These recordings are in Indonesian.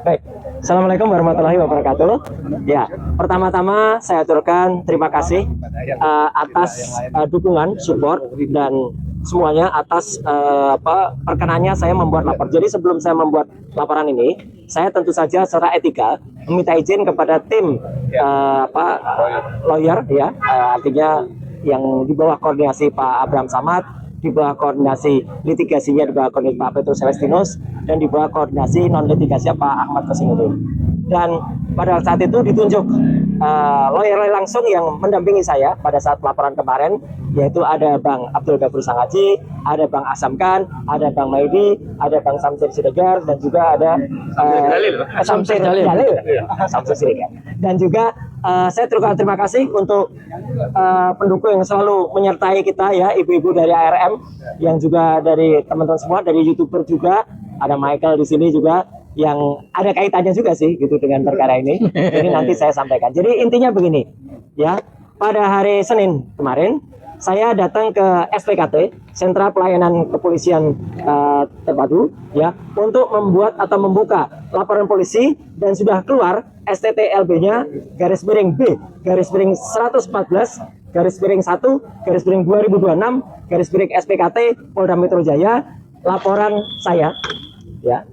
Baik, Assalamualaikum warahmatullahi wabarakatuh. Ya, pertama-tama saya aturkan terima kasih atas dukungan, support dan semuanya atas perkenannya saya membuat lapor. Jadi sebelum saya membuat laporan ini, saya tentu saja secara etika meminta izin kepada tim lawyer ya, artinya yang di bawah koordinasi Pak Abraham Samad, di bawah koordinasi litigasinya di bawah koordinasi Pak Petrus Celestinus, dan di bawah koordinasi non litigasi Pak Ahmad Kosinudin. Dan pada saat itu ditunjuk lawyer langsung yang mendampingi saya pada saat laporan kemarin, yaitu ada Bang Abdul Ghafur Sangaji, ada Bang Asam Khan, ada Bang Maidi, ada Bang Samsir Siregar, dan juga ada Samsir Dalil. Samsir Siregar. Dan juga saya terima kasih untuk pendukung yang selalu menyertai kita ya, ibu-ibu dari ARM, yang juga dari teman-teman semua, dari YouTuber juga, ada Michael di sini juga, yang ada kaitannya juga sih gitu dengan perkara ini. Jadi nanti saya sampaikan. Jadi intinya begini, ya, pada hari Senin kemarin saya datang ke SPKT, Sentra Pelayanan Kepolisian Terpadu, ya, untuk membuat atau membuka laporan polisi, dan sudah keluar STTLB-nya garis miring B garis miring 114 garis miring 1 garis miring 2026 garis miring SPKT Polda Metro Jaya, laporan saya, ya.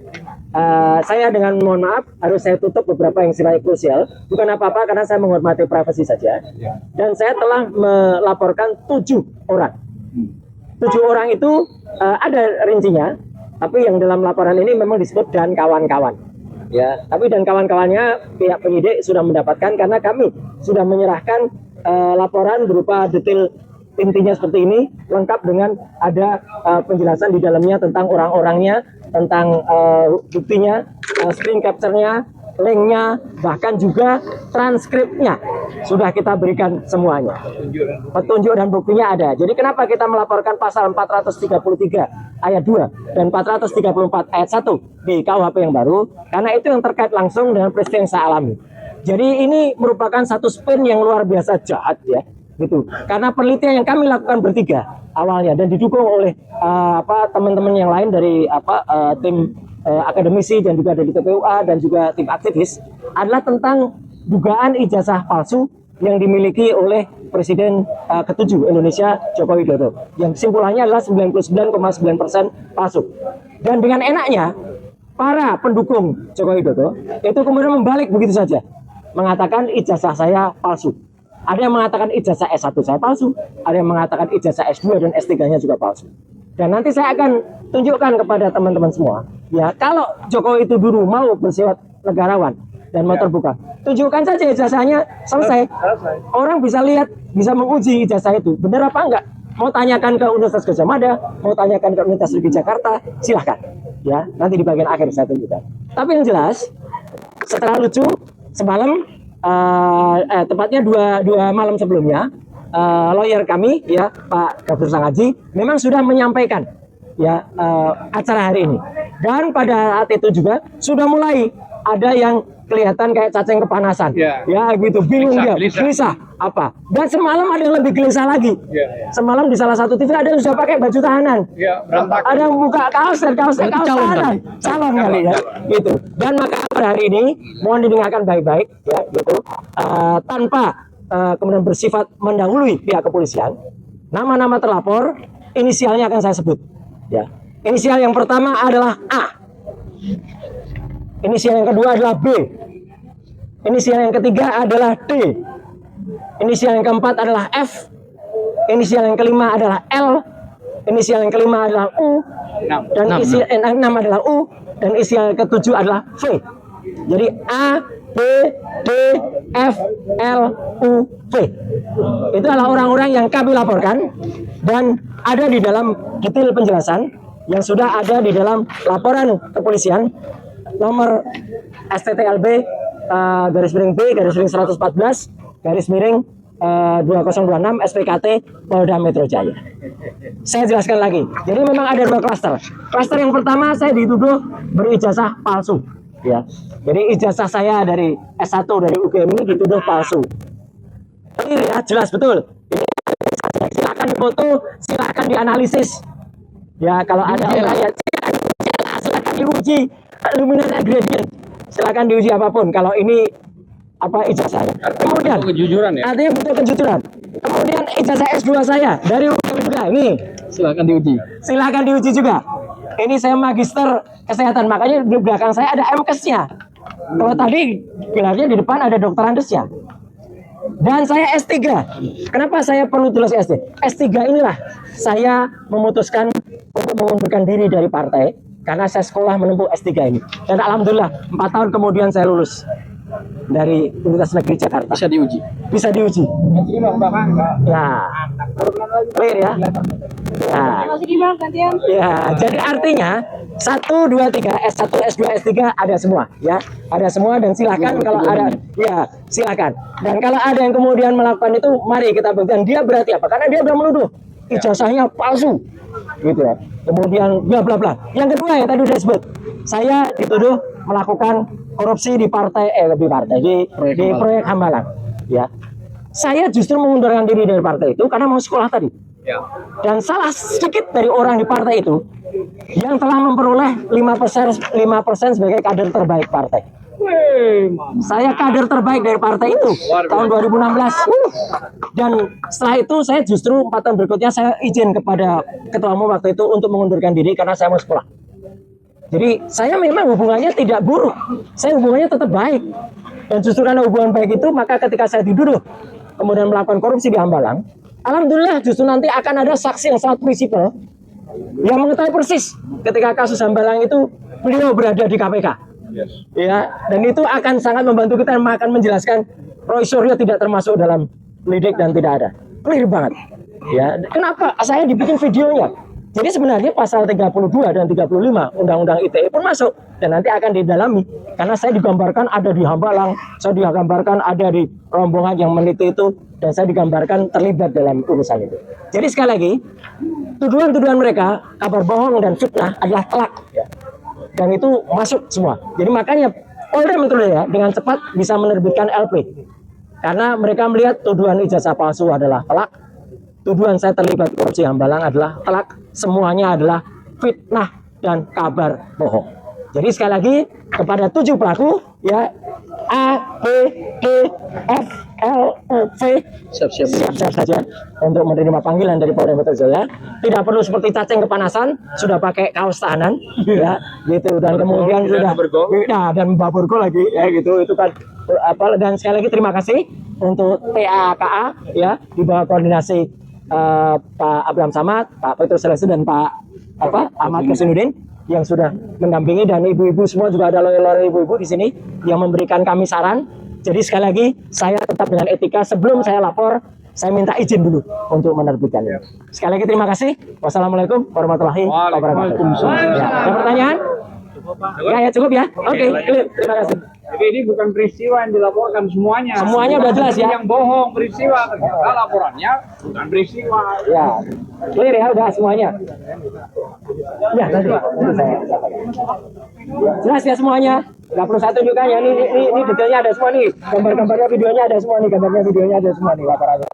Saya dengan mohon maaf harus saya tutup beberapa yang sifatnya krusial, bukan apa-apa karena saya menghormati privasi saja. Dan saya telah melaporkan 7 orang. 7 orang itu ada rincinya, tapi yang dalam laporan ini memang disebut dan kawan-kawan. Ya, tapi dan kawan-kawannya pihak penyidik sudah mendapatkan karena kami sudah menyerahkan laporan berupa detail intinya seperti ini, lengkap dengan ada penjelasan di dalamnya tentang orang-orangnya, tentang buktinya, screen capture-nya, link-nya, bahkan juga transkripnya sudah kita berikan semuanya. Petunjuk dan buktinya ada. Jadi kenapa kita melaporkan pasal 433 ayat 2 dan 434 ayat 1 di KUHP yang baru? Karena itu yang terkait langsung dengan peristiwa yang saya alami. Jadi ini merupakan satu spin yang luar biasa jahat ya, gitu. Karena penelitian yang kami lakukan bertiga awalnya dan didukung oleh teman-teman yang lain dari tim akademisi dan juga dari TPUA dan juga tim aktivis, adalah tentang dugaan ijazah palsu yang dimiliki oleh Presiden ke-7 Indonesia Joko Widodo, yang kesimpulannya adalah 99,9% palsu. Dan dengan enaknya para pendukung Joko Widodo itu kemudian membalik begitu saja, mengatakan ijazah saya palsu. Ada yang mengatakan ijazah S1 saya palsu, ada yang mengatakan ijazah S2 dan S3-nya juga palsu. Dan nanti saya akan tunjukkan kepada teman-teman semua, ya, kalau Jokowi itu dulu mau bersifat negarawan dan mau terbuka, tunjukkan saja ijazahnya, selesai. Orang bisa lihat, bisa menguji ijazah itu benar apa enggak. Mau tanyakan ke Universitas Gadjah Mada, mau tanyakan ke Universitas Negeri Jakarta, silahkan. Ya, nanti di bagian akhir saya tunjukkan. Tapi yang jelas, setelah lucu, semalam tepatnya dua malam sebelumnya, lawyer kami ya Pak Ghafur Sangaji memang sudah menyampaikan ya acara hari ini, dan pada saat itu juga sudah mulai ada yang kelihatan kayak cacing kepanasan, ya gitu, bingung dia, gelisah apa. Dan semalam ada yang lebih gelisah lagi. Semalam di salah satu TV ada yang sudah pakai baju tahanan, ada yang buka kaos dan kaos tahanan, calon kali ya, gitu. Dan maka pada hari ini mohon didengarkan baik-baik, ya gitu, tanpa kemudian bersifat mendahului pihak kepolisian. Nama-nama terlapor, inisialnya akan saya sebut. Ya, inisial yang pertama adalah A. Inisial yang kedua adalah B. Inisial yang ketiga adalah D. Inisial yang keempat adalah F. Inisial yang kelima adalah L. Inisial yang kelima adalah U. Dan inisial yang enam adalah U. Dan inisial yang ketujuh adalah V. Jadi A, B, D, F, L, U, V. Itu adalah orang-orang yang kami laporkan dan ada di dalam detail penjelasan yang sudah ada di dalam laporan kepolisian nomor STTLB garis miring B garis miring 114 garis miring 2026 SPKT Polda Metro Jaya. Saya jelaskan lagi. Jadi memang ada 2 klaster. Klaster yang pertama, saya dituduh berijazah palsu. Ya, jadi ijazah saya dari S1 dari UGM ini dituduh palsu. Ini ya, jelas betul. Ini silakan difoto, silakan dianalisis. Ya, kalau ada orang ya silakan diuji luminance gradient. silakan diuji apapun. Kalau ini apa ijazah. Kemudian kejujuran ya. artinya butuh kejujuran. Kemudian ijazah S2 saya dari UGM juga ini. Silakan diuji. Silakan diuji juga. Ini saya magister kesehatan, makanya di belakang saya ada MKes-nya. Kalau tadi gelarnya di depan ada doktorandesnya. Dan saya S3. Kenapa saya perlu tulis S3? S3 inilah saya memutuskan untuk mengundurkan diri dari partai karena saya sekolah menempuh S3 ini. Dan alhamdulillah 4 tahun kemudian saya lulus dari Universitas Negeri Jakarta. Bisa diuji. Bisa diuji. Ya, clear ya. Nah, ya, jadi artinya 1, 2, 3, S1, S2, S3 ada semua, ya, ada semua dan silakan kalau ada, ya, silakan. Dan kalau ada yang kemudian melakukan itu, mari kita buktikan dia berarti apa? Karena dia sudah menuduh ijazahnya palsu, gitu ya. Kemudian bla bla bla. Yang kedua yang tadi sudah disebut, saya dituduh melakukan korupsi di partai, di proyek Hambalang, ya. Saya justru mengundurkan diri dari partai itu karena mau sekolah tadi. Ya. Dan salah sedikit dari orang di partai itu yang telah memperoleh 5% sebagai kader terbaik partai. Saya kader terbaik dari partai itu tahun 2016. Dan setelah itu saya justru 4 tahun berikutnya saya izin kepada ketua umum waktu itu untuk mengundurkan diri karena saya mau sekolah. Jadi saya memang hubungannya tidak buruk, saya hubungannya tetap baik. Dan justru karena hubungan baik itu, maka ketika saya dituduh kemudian melakukan korupsi di Hambalang, alhamdulillah justru nanti akan ada saksi yang sangat prinsipal yang mengetahui persis ketika kasus Hambalang itu beliau berada di KPK. Ya, dan itu akan sangat membantu kita akan menjelaskan Roy Suryo tidak termasuk dalam lidik dan tidak ada. Clear banget. Ya, kenapa saya dibikin videonya? Jadi sebenarnya pasal 32 dan 35 Undang-Undang ITE pun masuk dan nanti akan didalami karena saya digambarkan ada di Hambalang, saya digambarkan ada di rombongan yang meneliti itu dan saya digambarkan terlibat dalam urusan itu. Jadi sekali lagi, tuduhan-tuduhan mereka kabar bohong dan fitnah adalah telak, ya. Dan itu masuk semua. Jadi makanya Polda Metro Jaya dengan cepat bisa menerbitkan LP karena mereka melihat tuduhan ijazah palsu adalah telak. Tuduhan saya terlibat korupsi Hambalang adalah telak, semuanya adalah fitnah dan kabar bohong. Jadi sekali lagi kepada 7 pelaku, ya, A, B, D, F, L, O, V, siap-siap saja untuk menerima panggilan dari Polda Metro Jaya. Tidak perlu seperti cacing kepanasan, sudah pakai kaos tahanan, ya, gitu. Dan kemudian sudah, nah, dan baburgo lagi, ya, gitu. Itu kan apa? Dan sekali lagi terima kasih untuk TAKA, ya, di bawah koordinasi Pak Abraham Samad, Pak Petrus Celeste dan Pak Ahmad Kosinuddin yang sudah mendampingi dan ibu-ibu semua juga ada lawyer ibu-ibu di sini yang memberikan kami saran. Jadi sekali lagi saya tetap dengan etika sebelum saya lapor saya minta izin dulu untuk menerbitkannya. Sekali lagi terima kasih. Wassalamualaikum warahmatullahi wabarakatuh. Ya, ada pertanyaan? Ya cukup ya. Oke, clear. Terima kasih. Jadi ini bukan peristiwa yang dilaporkan semuanya. Semuanya udah jelas ya. Yang bohong peristiwa, ternyata laporannya bukan peristiwa. Ya, clear ya udah semuanya. Ya nanti saya sampaikan. Jelas ya semuanya. Nggak perlu saya tunjukkan ya. Ini detailnya ada semua nih. Gambar-gambarnya videonya ada semua nih. Gambarnya videonya ada semua nih laporannya.